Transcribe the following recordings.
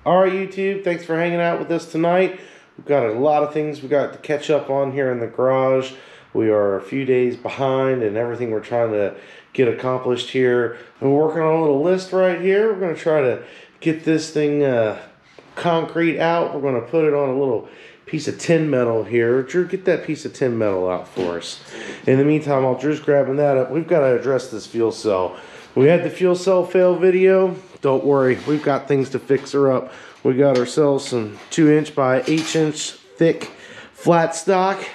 All right, YouTube, thanks for hanging out with us tonight. We've got a lot of things we got to catch up on here in the garage. We are a few days behind in everything we're trying to get accomplished here. We're working on a little list right here. We're going to try to get this thing concrete out. We're going to put it on a little piece of tin metal here. Drew, get that piece of tin metal out for us. In the meantime, while Drew's grabbing that up, we've got to address this fuel cell. We had the fuel cell fail video. Don't worry, we've got things to fix her up. We got ourselves some 2" by 8" thick flat stock.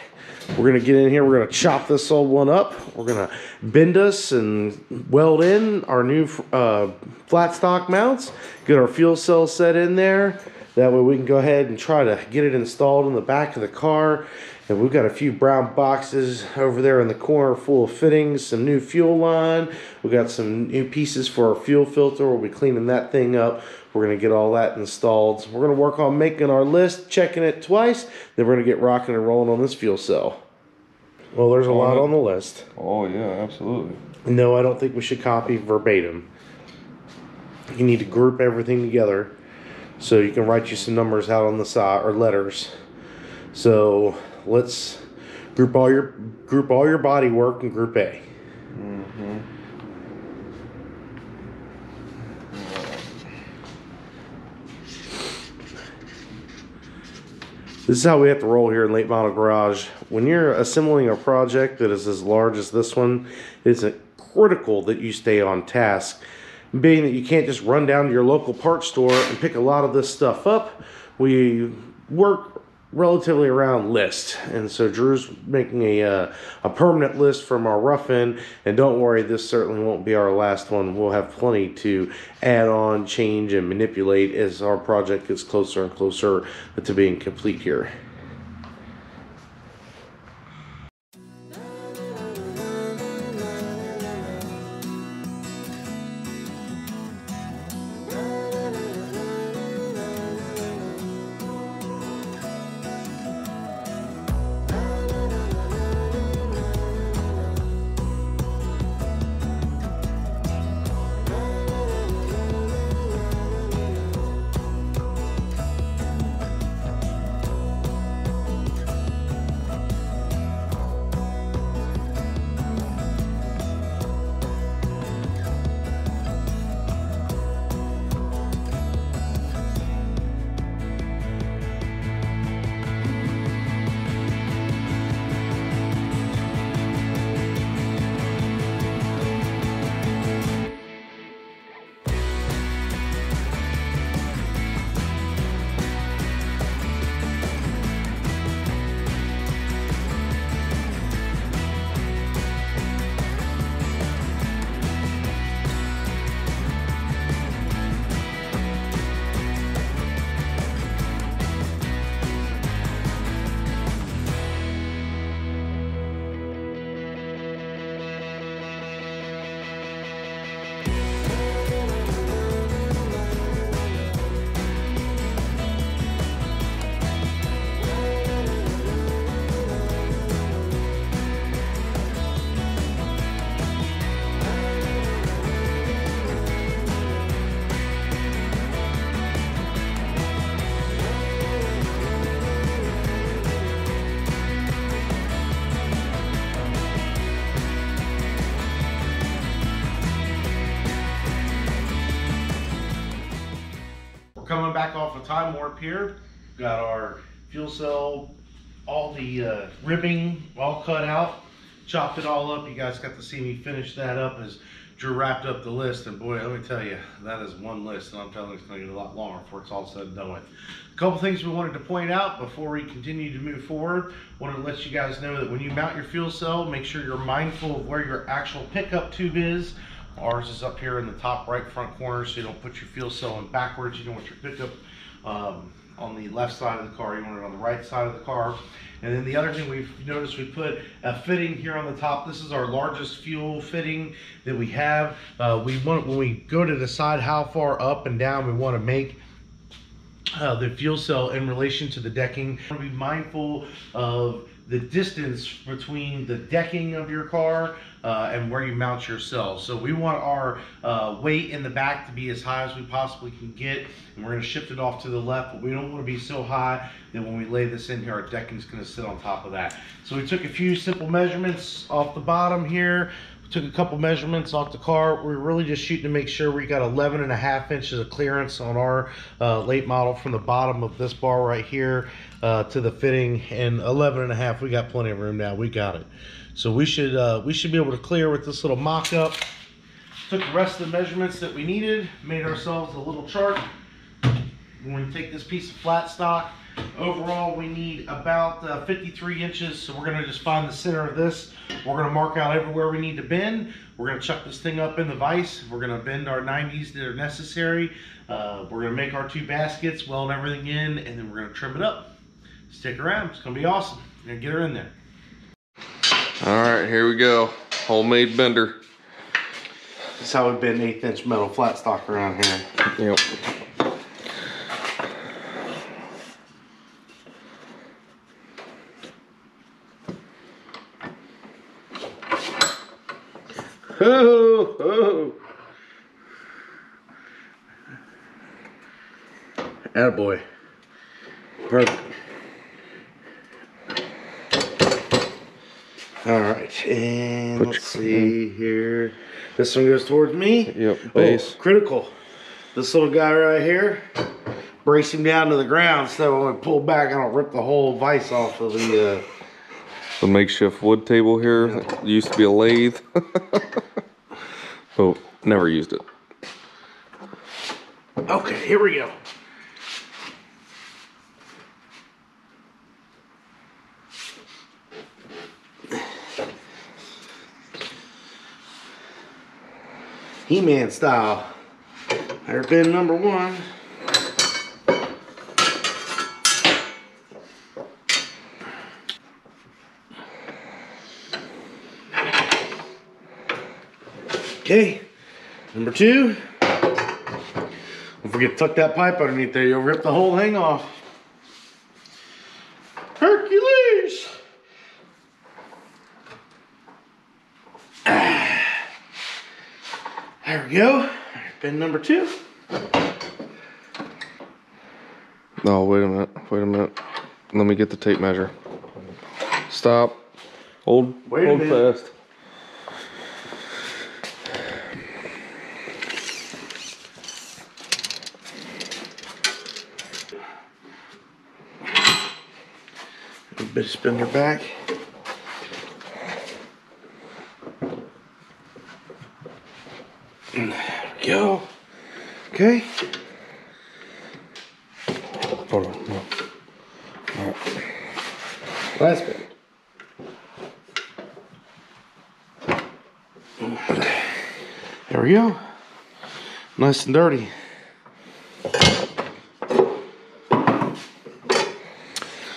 We're gonna get in here, we're gonna chop this old one up. We're gonna bend us and weld in our new flat stock mounts. Get our fuel cell set in there. That way we can go ahead and try to get it installed in the back of the car. And we've got a few brown boxes over there in the corner full of fittings, some new fuel line. We've got some new pieces for our fuel filter. We'll be cleaning that thing up. We're going to get all that installed. We're going to work on making our list, checking it twice. Then we're going to get rocking and rolling on this fuel cell. Well, there's a lot on the list. Oh, yeah, absolutely. No, I don't think we should copy verbatim. You need to group everything together so you can write you some numbers out on the side, or letters. So let's group all your body work in Group A. Mm-hmm. This is how we have to roll here in Late Model Garage. When you're assembling a project that is as large as this one, it's critical that you stay on task. Being that you can't just run down to your local parts store and pick a lot of this stuff up, we work relatively around list. And so Drew's making a permanent list from our rough end, and don't worry, this certainly won't be our last one. We'll have plenty to add on, change, and manipulate as our project gets closer and closer to being complete here. Coming back off a time warp here. Got our fuel cell, all the ribbing all cut out, chopped it all up. You guys got to see me finish that up as Drew wrapped up the list, and boy, let me tell you, that is one list, and I'm telling you it's going to get a lot longer before it's all said and done with. A couple things we wanted to point out before we continue to move forward. Wanted to let you guys know that when you mount your fuel cell, make sure you're mindful of where your actual pickup tube is. Ours is up here in the top right front corner, so you don't put your fuel cell in backwards. You don't want your pickup on the left side of the car. You want it on the right side of the car. And then the other thing we've noticed, we put a fitting here on the top. This is our largest fuel fitting that we have. When we go to decide how far up and down we want to make the fuel cell in relation to the decking, we want to be mindful of the distance between the decking of your car and where you mount your cells. So we want our weight in the back to be as high as we possibly can get, and we're going to shift it off to the left, but we don't want to be so high that when we lay this in here, our decking is going to sit on top of that. So we took a few simple measurements off the bottom here. Took a couple measurements off the car. We're really just shooting to make sure we got 11.5 inches of clearance on our late model from the bottom of this bar right here to the fitting, and 11.5. We got plenty of room now. We got it. So we should be able to clear with this little mock-up. Took the rest of the measurements that we needed, made ourselves a little chart. We're going to take this piece of flat stock. Overall, we need about 53 inches, so we're going to just find the center of this. We're going to mark out everywhere we need to bend. We're going to chuck this thing up in the vise. We're going to bend our 90s that are necessary. We're going to make our 2 baskets, weld everything in, and then we're going to trim it up. Stick around. It's going to be awesome. We're going to get her in there. All right, here we go. Homemade bender. This is how we bend 1/8 inch metal flat stock around here. Yep. Oh, oh. Attaboy. Perfect. All right, and let's see here. This one goes towards me. Yep, base. Oh, critical. This little guy right here, brace him down to the ground so when we pull back, I don't rip the whole vise off of the makeshift wood table here. It used to be a lathe. Oh, never used it. Okay, here we go. He-Man style. Hairpin number 1. Okay, number 2. Don't forget to tuck that pipe underneath there. You'll rip the whole thing off. Hercules! There we go. Pin number 2. Oh, wait a minute. Wait a minute. Let me get the tape measure. Stop. Hold fast. A bit of spin her back. And there we go. Okay. Hold on. No. All right. Last bit. There we go. Nice and dirty.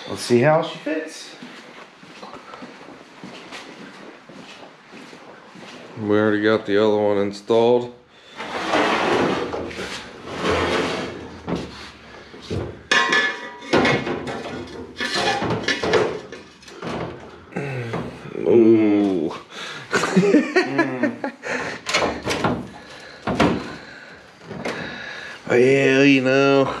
Let's see how she fits. We already got the other one installed. Ooh. Well, you know.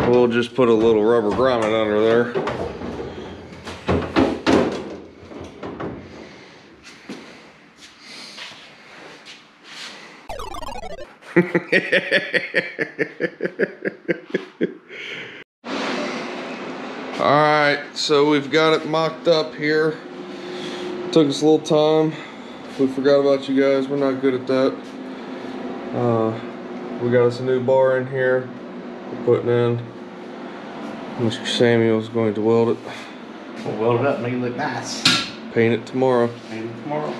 We'll just put a little rubber grommet under there. Alright, so we've got it mocked up here. Took us a little time. We forgot about you guys. We're not good at that. We got us a new bar in here we're putting in. Mr. Samuel's going to weld it. We'll weld it up, make it look nice. Paint it tomorrow. Paint it tomorrow.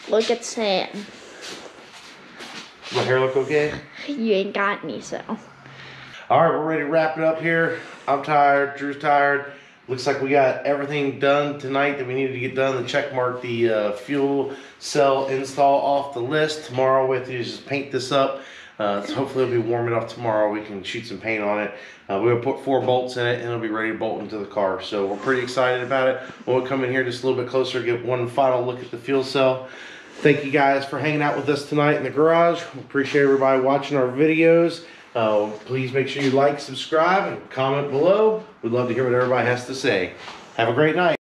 Look at Sam. My hair look okay? You ain't got any, so. All right, we're ready to wrap it up here. I'm tired, Drew's tired. Looks like we got everything done tonight that we needed to get done. The check mark the fuel cell install off the list. Tomorrow we have to just paint this up. So hopefully it'll be warm enough tomorrow. We can shoot some paint on it. We'll put 4 bolts in it and it'll be ready to bolt into the car. So we're pretty excited about it. We'll come in here just a little bit closer, get one final look at the fuel cell. Thank you guys for hanging out with us tonight in the garage. We appreciate everybody watching our videos. Please make sure you like, subscribe, and comment below. We'd love to hear what everybody has to say. Have a great night.